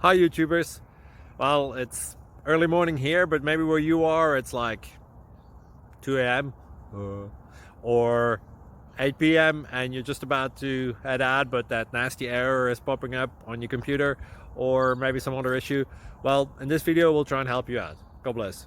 Hi YouTubers. Well, it's early morning here, but maybe where you are it's like 2 a.m. or 8 p.m. and you're just about to head out, but that nasty error is popping up on your computer, or maybe some other issue. Well, in this video we'll try and help you out. God bless.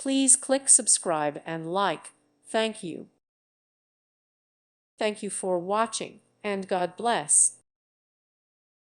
Please click subscribe and like. Thank you. Thank you for watching, and God bless.